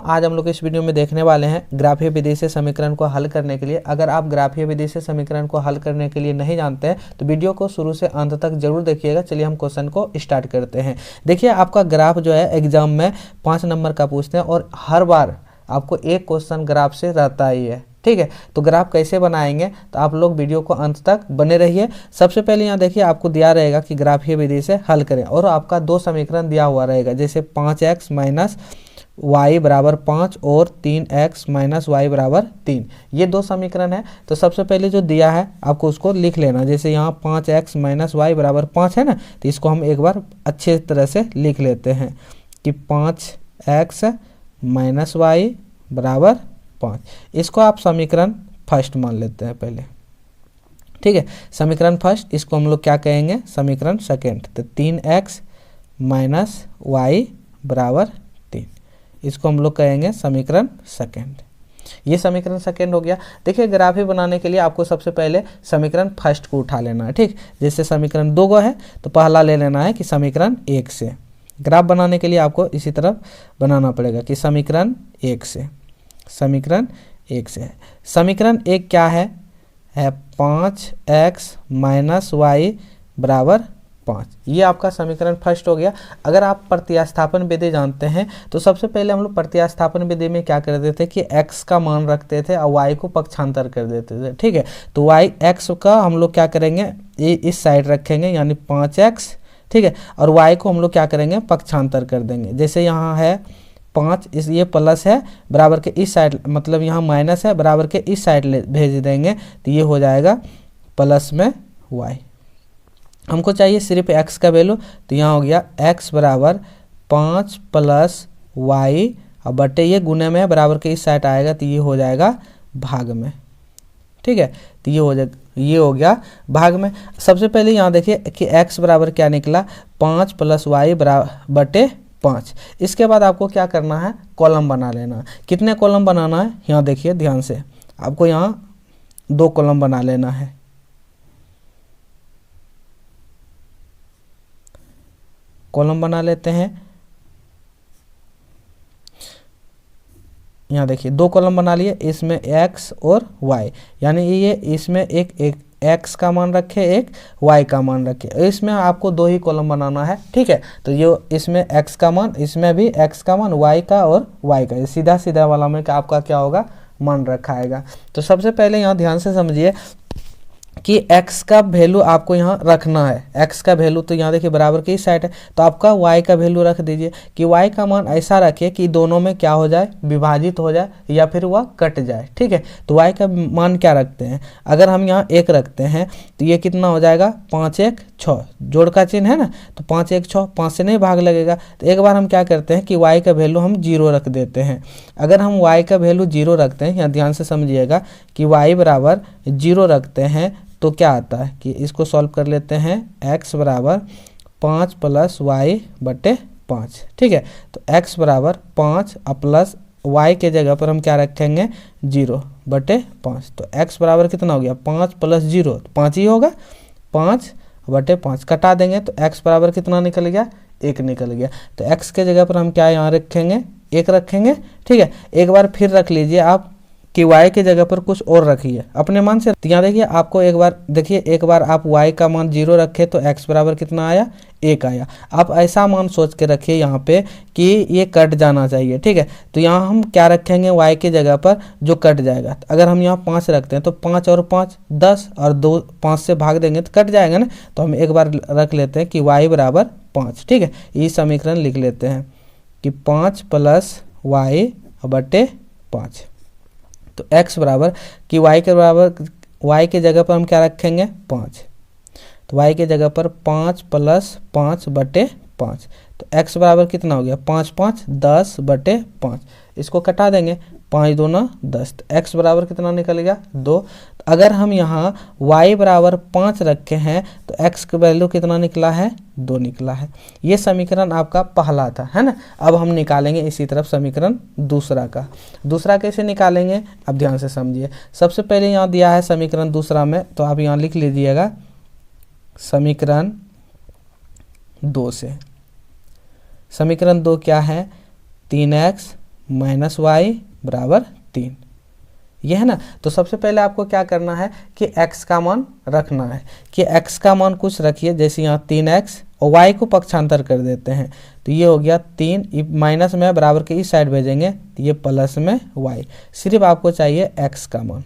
आज हम लोग इस वीडियो में देखने वाले हैं ग्राफीय विधि से समीकरण को हल करने के लिए। अगर आप ग्राफीय विधि से समीकरण को हल करने के लिए नहीं जानते हैं तो वीडियो को शुरू से अंत तक जरूर देखिएगा। चलिए हम क्वेश्चन को स्टार्ट करते हैं। देखिए, आपका ग्राफ जो है एग्जाम में 5 नंबर का पूछते हैं और हर बार आपको एक क्वेश्चन ग्राफ से रहता ही है। ठीक है, तो ग्राफ कैसे बनाएंगे तो आप लोग वीडियो को अंत तक बने रहिए। सबसे पहले यहाँ देखिए, आपको दिया रहेगा कि ग्राफीय विधि से हल करें और आपका 2 समीकरण दिया हुआ रहेगा, जैसे 5x माइनस y बराबर 5 और 3x माइनस y बराबर 3। ये 2 समीकरण है। तो सबसे पहले जो दिया है आपको उसको लिख लेना। जैसे यहाँ 5x माइनस वाई बराबर 5 है ना, तो इसको हम एक बार अच्छे तरह से लिख लेते हैं कि 5x माइनस वाई बराबर 5। इसको आप समीकरण फर्स्ट मान लेते हैं पहले। ठीक है, समीकरण फर्स्ट, इसको हम लोग क्या कहेंगे, समीकरण सेकेंड। तो 3x माइनस वाई बराबर 3, इसको हम लोग कहेंगे समीकरण सेकेंड। ये समीकरण सेकेंड हो गया। देखिए, ग्राफी बनाने के लिए आपको सबसे पहले समीकरण फर्स्ट को उठा लेना है। ठीक, जैसे समीकरण 2 गो है तो पहला ले लेना है कि समीकरण 1 से। ग्राफ बनाने के लिए आपको इसी तरफ बनाना पड़ेगा कि समीकरण 1 से, समीकरण 1 से। समीकरण 1 क्या है 5x माइनस वाई बराबर 5। ये आपका समीकरण फर्स्ट हो गया। अगर आप प्रतिस्थापन विधि जानते हैं तो सबसे पहले हम लोग प्रतिस्थापन विधि में क्या करते थे कि x का मान रखते थे और y को पक्षांतर कर देते थे। ठीक है, तो y x का हम लोग क्या करेंगे, ये इस साइड रखेंगे यानी 5x। ठीक है, और y को हम लोग क्या करेंगे, पक्षांतर कर देंगे। जैसे यहाँ है 5, इस ये प्लस है बराबर के इस साइड, मतलब यहाँ माइनस है बराबर के इस साइड भेज देंगे तो ये हो जाएगा प्लस में y। हमको चाहिए सिर्फ x का वैल्यू, तो यहाँ हो गया x बराबर 5 प्लस वाई और बटे ये गुने में बराबर के इस साइड आएगा तो ये हो जाएगा भाग में। ठीक है, तो ये हो जाएगा, ये हो गया भाग में। सबसे पहले यहाँ देखिए कि x बराबर क्या निकला, 5 प्लस वाई बराबर बटे 5। इसके बाद आपको क्या करना है, कॉलम बना लेना। कितने कॉलम बनाना है, यहाँ देखिए ध्यान से, आपको यहाँ 2 कॉलम बना लेना है। कॉलम बना लेते हैं। यहाँ देखिए 2 कॉलम बना लिए, इसमें x और y, यानी ये इसमें एक x का मान रखे, एक y का मान रखे। इसमें आपको 2 ही कॉलम बनाना है। ठीक है, तो ये इसमें x का मान, इसमें भी x का मान, y का और y का, सीधा सीधा वाला में आपका क्या होगा, मान रखा आएगा। तो सबसे पहले यहाँ ध्यान से समझिए कि x का वैल्यू आपको यहाँ रखना है। x का वैल्यू तो यहाँ देखिए बराबर की साइड है, तो आपका y का वैल्यू रख दीजिए कि y का मान ऐसा रखिए कि दोनों में क्या हो जाए, विभाजित हो जाए या फिर वह कट जाए। ठीक है, तो y का मान क्या रखते हैं, अगर हम यहाँ 1 रखते हैं तो ये कितना हो जाएगा, 5 1 6, जोड़ का चिन्ह है ना, तो 5 1 6, 5 से नहीं भाग लगेगा। तो एक बार हम क्या करते हैं कि y का वैल्यू हम 0 रख देते हैं। अगर हम y का वैल्यू 0 रखते हैं, यहाँ ध्यान से समझिएगा कि y बराबर 0 रखते हैं तो क्या आता है कि इसको सॉल्व कर लेते हैं, x बराबर 5 प्लस वाई बटे 5। ठीक है, तो x बराबर 5 प्लस y के जगह पर हम क्या रखेंगे, 0 बटे 5। तो x बराबर कितना हो गया, 5 प्लस 0 5 ही होगा, 5 बटे 5 कटा देंगे तो x बराबर कितना निकल गया, 1 निकल गया। तो x के जगह पर हम क्या यहाँ रखेंगे, 1 रखेंगे। ठीक है, एक बार फिर रख लीजिए आप कि y के जगह पर कुछ और रखिए अपने मान से। तो यहाँ देखिए आपको एक बार देखिए, एक बार आप y का मान 0 रखे तो x बराबर कितना आया, 1 आया। आप ऐसा मान सोच के रखिए यहाँ पे कि ये कट जाना चाहिए। ठीक है, तो यहाँ हम क्या रखेंगे, y के जगह पर जो कट जाएगा। तो अगर हम यहाँ 5 रखते हैं तो 5 और 5 10 और 2 5 से भाग देंगे तो कट जाएगा ना। तो हम एक बार रख लेते हैं कि y बराबर 5। ठीक है, ये समीकरण लिख लेते हैं कि 5 प्लस वाई बटे 5। तो x बराबर कि y के बराबर, y के जगह पर हम क्या रखेंगे, 5। तो y के जगह पर 5 प्लस 5 बटे 5। तो x बराबर कितना हो गया, 5 5 10 बटे 5। इसको कटा देंगे, 5 2 9 10। तो x बराबर कितना निकल गया, 2। तो अगर हम यहाँ y बराबर 5 रखे हैं तो x का वैल्यू कितना निकला है, 2 निकला है। ये समीकरण आपका पहला था, है ना। अब हम निकालेंगे इसी तरफ समीकरण दूसरा का। दूसरा कैसे निकालेंगे, अब ध्यान से समझिए। सबसे पहले यहाँ दिया है समीकरण दूसरा में, तो आप यहाँ लिख लीजिएगा समीकरण 2 से। समीकरण 2 क्या है, 3x माइनस वाई बराबर 3, ये है ना। तो सबसे पहले आपको क्या करना है कि x का मान रखना है, कि x का मान कुछ रखिए, जैसे यहाँ 3x और y को पक्षांतर कर देते हैं, तो ये हो गया 3, माइनस में बराबर के इस साइड भेजेंगे तो ये प्लस में y, सिर्फ आपको चाहिए x का मान।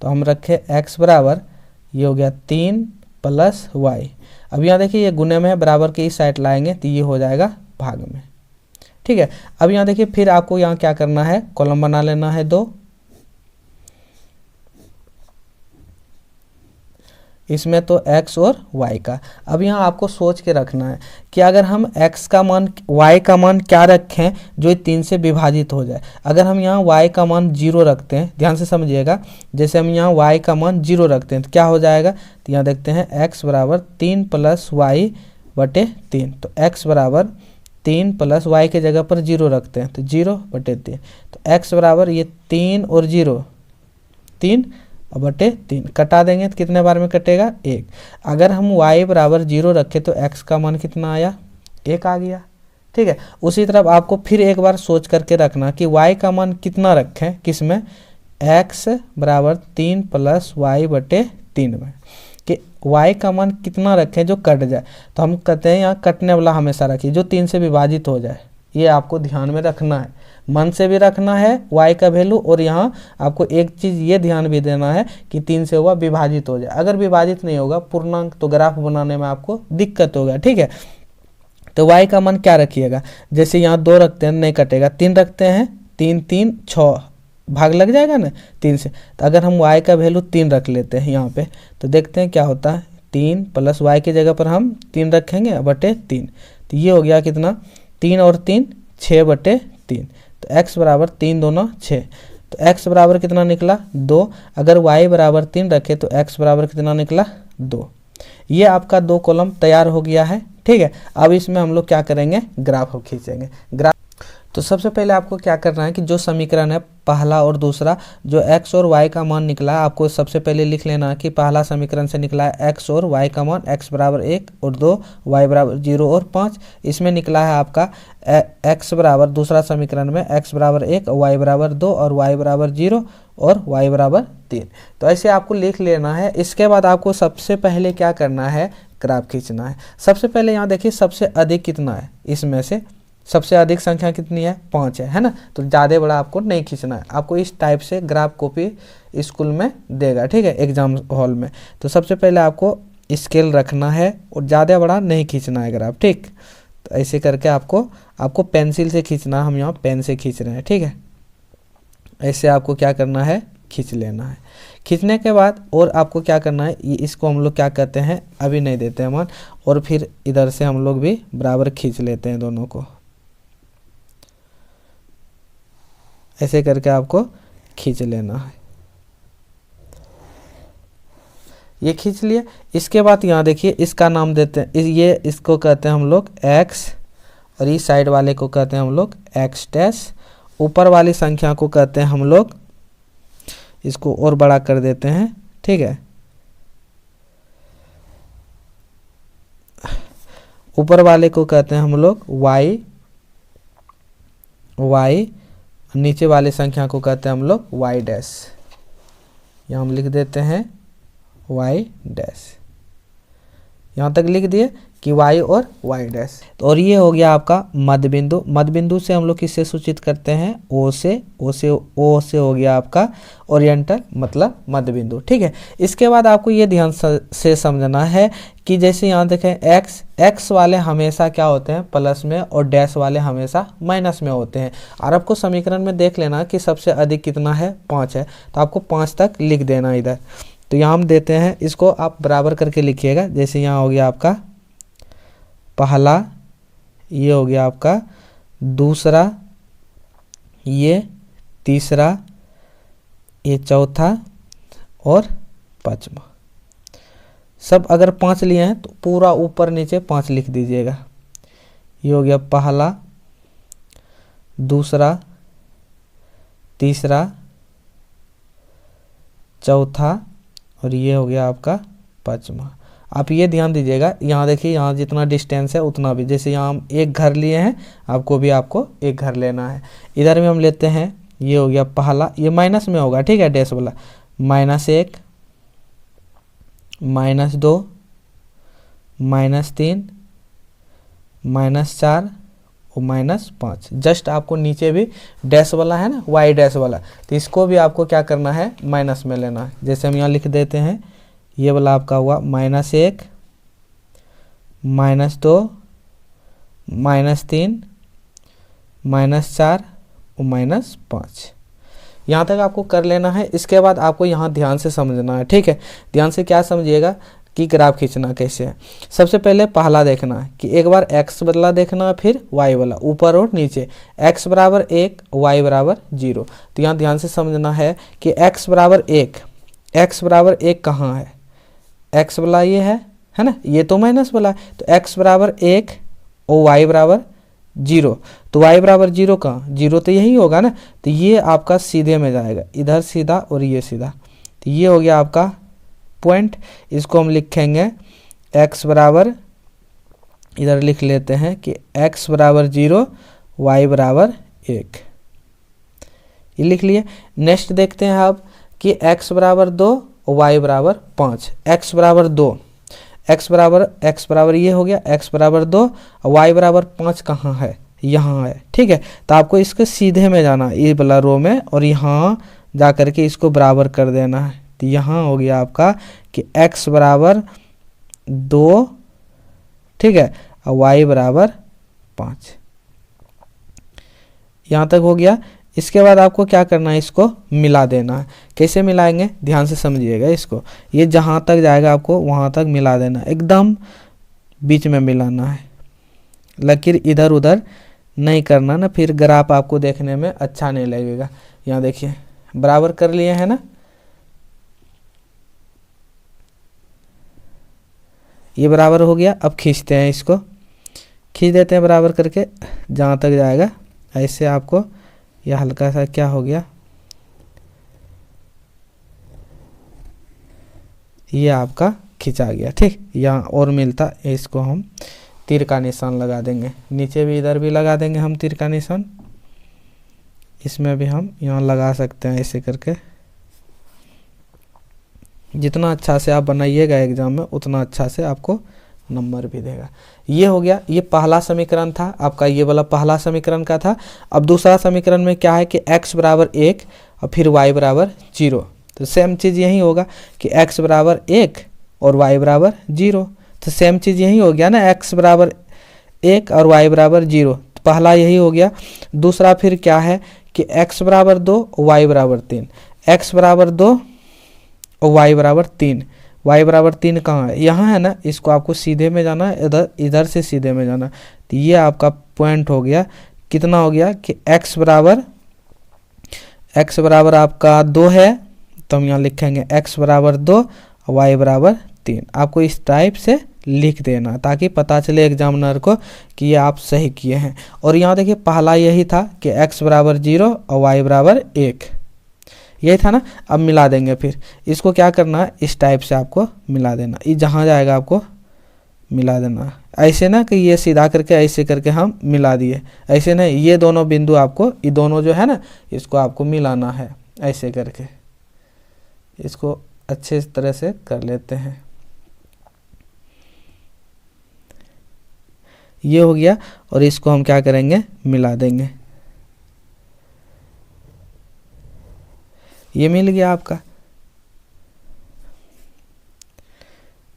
तो हम रखे x बराबर, ये हो गया 3 प्लस y। अब यहाँ देखिए ये गुने में है, बराबर के इस साइड लाएंगे तो ये हो जाएगा भाग में, ठीक है। अब यहाँ देखिए फिर आपको यहाँ क्या करना है, कॉलम बना लेना है 2, इसमें तो x और y का। अब यहाँ आपको सोच के रखना है कि अगर हम x का मान y का मान क्या रखें जो 3 से विभाजित हो जाए। अगर हम यहाँ y का मान 0 रखते हैं, ध्यान से समझिएगा, जैसे हम यहाँ y का मान 0 रखते हैं तो क्या हो जाएगा, तो यहाँ देखते हैं x बराबर 3 प्लस वाई बटे 3, तो x बराबर 3 प्लस वाई के जगह पर 0 रखते हैं तो 0 बटे 3, तो x बराबर ये 3 और 0 3 और बटे 3 कटा देंगे तो कितने बार में कटेगा, 1। अगर हम y बराबर 0 रखें तो x का मान कितना आया, 1 आ गया, ठीक है। उसी तरह आपको फिर एक बार सोच करके रखना कि y का मान कितना रखें, किसमें, x बराबर 3 प्लस वाई बटे 3 में, कि y का मान कितना रखें जो कट जाए। तो हम कहते हैं यहाँ कटने वाला हमेशा रखिए जो 3 से विभाजित हो जाए, ये आपको ध्यान में रखना है, मन से भी रखना है y का वैल्यू, और यहाँ आपको एक चीज़ ये ध्यान भी देना है कि 3 से हुआ विभाजित हो जाए। अगर विभाजित नहीं होगा पूर्णांक तो ग्राफ बनाने में आपको दिक्कत होगा, ठीक है। तो y का मान क्या रखिएगा, जैसे यहाँ 2 रखते हैं नहीं कटेगा, 3 रखते हैं, 3 3 6 भाग लग जाएगा ना 3 से। तो अगर हम y का वैल्यू 3 रख लेते हैं यहाँ पे, तो देखते हैं क्या होता है, 3 प्लस y की जगह पर हम 3 रखेंगे बटे 3, तो ये हो गया कितना, 3 और 3 6 बटे 3, तो x बराबर 3 दूना 6, तो x बराबर कितना निकला 2। अगर y बराबर 3 रखे तो x बराबर कितना निकला 2। ये आपका 2 कॉलम तैयार हो गया है, ठीक है। अब इसमें हम लोग क्या करेंगे, ग्राफ खींचेंगे। ग्राफ तो सबसे पहले आपको क्या करना है कि जो समीकरण है पहला और दूसरा, जो x और y का मान निकला है, आपको सबसे पहले लिख लेना है कि पहला समीकरण से निकला है x और y का मान, x बराबर 1 और 2, y बराबर 0 और 5। इसमें निकला है आपका x बराबर, दूसरा समीकरण में x बराबर 1, y बराबर 2 और y बराबर 0 और y बराबर 3। तो ऐसे आपको लिख लेना है। इसके बाद आपको सबसे पहले क्या करना है, ग्राफ खींचना है। सबसे पहले यहाँ देखिए सबसे अधिक कितना है, इसमें से सबसे अधिक संख्या कितनी है, 5 है ना। तो ज़्यादा बड़ा आपको नहीं खींचना है, आपको इस टाइप से ग्राफ कॉपी स्कूल में देगा, ठीक है, एग्जाम हॉल में। तो सबसे पहले आपको स्केल रखना है और ज़्यादा बड़ा नहीं खींचना है ग्राफ, ठीक। तो ऐसे करके आपको पेंसिल से खींचना, हम यहाँ पेन से खींच रहे हैं, ठीक है। ऐसे आपको क्या करना है, खींच लेना है। खींचने के बाद और आपको क्या करना है, ये इसको हम लोग क्या कहते हैं, अभी नहीं देते हैं मान, और फिर इधर से हम लोग भी बराबर खींच लेते हैं दोनों को। ऐसे करके आपको खींच लेना है, ये खींच लिए। इसके बाद यहाँ देखिए इसका नाम देते हैं, ये इसको कहते हैं हम लोग x, और इस साइड वाले को कहते हैं हम लोग x डैश। ऊपर वाली संख्या को कहते हैं हम लोग, इसको और बड़ा कर देते हैं, ठीक है। ऊपर वाले को कहते हैं हम लोग y, नीचे वाली संख्या को कहते हैं हम लोग y डैश। यहाँ हम लिख देते हैं y डैश, यहाँ तक लिख दिए कि y और y डैश। तो और ये हो गया आपका मध्य बिंदु। मध्य बिंदु से हम लोग किससे सूचित करते हैं, o से हो गया आपका ओरिएंटल, मतलब मध्य बिंदु, ठीक है। इसके बाद आपको ये ध्यान से समझना है कि जैसे यहाँ देखें x वाले हमेशा क्या होते हैं, प्लस में, और डैश वाले हमेशा माइनस में होते हैं। और आपको समीकरण में देख लेना कि सबसे अधिक कितना है, 5 है, तो आपको 5 तक लिख देना इधर। तो यहाँ हम देते हैं, इसको आप बराबर करके लिखिएगा। जैसे यहाँ हो गया आपका पहला, ये हो गया आपका दूसरा, ये तीसरा, ये चौथा और पांचवा। सब अगर 5 लिए हैं तो पूरा ऊपर नीचे 5 लिख दीजिएगा। ये हो गया पहला, दूसरा, तीसरा, चौथा, और ये हो गया आपका पांचवा। आप ये ध्यान दीजिएगा, यहाँ देखिए यहाँ जितना डिस्टेंस है उतना भी, जैसे यहाँ हम एक घर लिए हैं, आपको एक घर लेना है। इधर में हम लेते हैं, ये हो गया पहला, ये माइनस में होगा, ठीक है, डैश वाला, -1 -2 -3 -4 और -5। जस्ट आपको नीचे भी डैश वाला है ना, वाई डैश वाला, तो इसको भी आपको क्या करना है, माइनस में लेना है। जैसे हम यहाँ लिख देते हैं, ये वाला आपका हुआ -1 -2 -3 -4 और -5। यहाँ तक आपको कर लेना है। इसके बाद आपको यहाँ ध्यान से समझना है, ठीक है। ध्यान से क्या समझिएगा कि ग्राफ खींचना कैसे है। सबसे पहले पहला देखना है कि एक बार x वाला देखना है, फिर y वाला, ऊपर और नीचे, x बराबर 1 y बराबर 0। तो यहाँ ध्यान से समझना है कि x बराबर 1 कहाँ है, x वाला ये है ना, ये तो माइनस वाला है, तो x बराबर 1 और y बराबर 0। तो y बराबर 0 कहाँ, 0 तो यही होगा ना, तो ये आपका सीधे में जाएगा, इधर सीधा और ये सीधा, तो ये हो गया आपका पॉइंट। इसको हम लिखेंगे x बराबर, इधर लिख लेते हैं कि x बराबर 0 y बराबर 1, ये लिख लिए। नेक्स्ट देखते हैं अब कि x बराबर 2 और y बराबर 5। x बराबर 2, x बराबर ये हो गया, x बराबर 2 और y बराबर 5 कहाँ है, यहाँ है, ठीक है। तो आपको इसके सीधे में जाना है, ये वाला रो में, और यहाँ जा करके इसको बराबर कर देना है। तो यहाँ हो गया आपका कि x बराबर 2, ठीक है, और y बराबर 5, यहाँ तक हो गया। इसके बाद आपको क्या करना है, इसको मिला देना है। कैसे मिलाएंगे, ध्यान से समझिएगा इसको। ये जहाँ तक जाएगा आपको वहाँ तक मिला देना, एकदम बीच में मिलाना है, लकीर इधर उधर नहीं करना ना, फिर ग्राफ आपको देखने में अच्छा नहीं लगेगा। यहाँ देखिए बराबर कर लिए हैं ना, ये बराबर हो गया। अब खींचते हैं, इसको खींच देते हैं बराबर करके, जहाँ तक जाएगा ऐसे आपको, यह हल्का सा क्या हो गया, ये आपका खिंचा गया, ठीक। यहाँ और मिलता, इसको हम तीर का निशान लगा देंगे, नीचे भी इधर भी लगा देंगे हम तीर का निशान, इसमें भी हम यहाँ लगा सकते हैं ऐसे करके। जितना अच्छा से आप बनाइएगा एग्जाम में, उतना अच्छा से आपको नंबर भी देगा। ये हो गया, ये पहला समीकरण था आपका, ये वाला पहला समीकरण का था। अब दूसरा समीकरण में क्या है कि x बराबर 1 और फिर y बराबर 0। तो सेम चीज़ यही होगा कि x बराबर 1 और y बराबर 0, तो सेम चीज़ यही हो गया ना, x बराबर 1 और y बराबर 0। तो पहला यही हो गया। दूसरा फिर क्या है कि x बराबर 2 और y बराबर 3, x बराबर 2 और y बराबर 3, y बराबर 3 कहाँ है, यहाँ है ना, इसको आपको सीधे में जाना है, इधर से सीधे में जाना। तो ये आपका पॉइंट हो गया, कितना हो गया कि x बराबर आपका 2 है, तो हम यहाँ लिखेंगे x बराबर 2 और y बराबर 3। आपको इस टाइप से लिख देना ताकि पता चले एग्जामिनर को कि ये आप सही किए हैं। और यहाँ देखिए पहला यही था कि x बराबर 0 और y बराबर 1, यही था ना। अब मिला देंगे, फिर इसको क्या करना है, इस टाइप से आपको मिला देना, ये जहाँ जाएगा आपको मिला देना। ऐसे ना कि ये सीधा करके ऐसे करके हम मिला दिए, ऐसे नहीं, ये दोनों बिंदु आपको, ये दोनों जो है ना, इसको आपको मिलाना है ऐसे करके। इसको अच्छे तरह से कर लेते हैं, ये हो गया। और इसको हम क्या करेंगे, मिला देंगे, ये मिल गया आपका,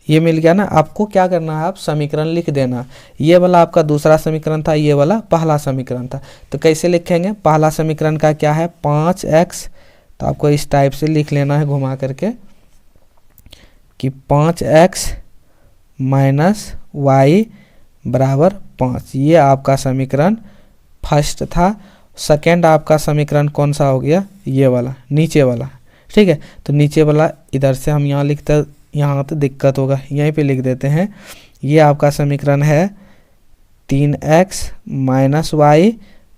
ये मिल गया ना। आपको क्या करना है, आप समीकरण लिख देना। ये वाला आपका दूसरा समीकरण था, ये वाला पहला समीकरण था। तो कैसे लिखेंगे, पहला समीकरण का क्या है 5x, तो आपको इस टाइप से लिख लेना है घुमा करके कि 5x माइनस y बराबर 5। ये आपका समीकरण फर्स्ट था। सेकेंड आपका समीकरण कौन सा हो गया, ये वाला नीचे वाला, ठीक है। तो नीचे वाला इधर से हम यहाँ लिखते, यहाँ तो दिक्कत होगा, यहीं पे लिख देते हैं। ये आपका समीकरण है 3x माइनस y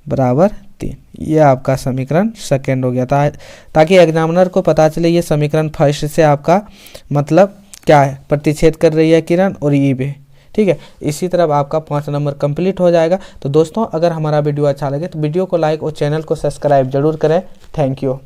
बराबर 3। ये आपका समीकरण सेकेंड हो गया था, ताकि एग्जामिनर को पता चले ये समीकरण फर्स्ट से आपका मतलब क्या है, प्रतिच्छेद कर रही है किरण और ई बे, ठीक है। इसी तरह आपका 5 नंबर कंप्लीट हो जाएगा। तो दोस्तों अगर हमारा वीडियो अच्छा लगे तो वीडियो को लाइक और चैनल को सब्सक्राइब जरूर करें। Thank you.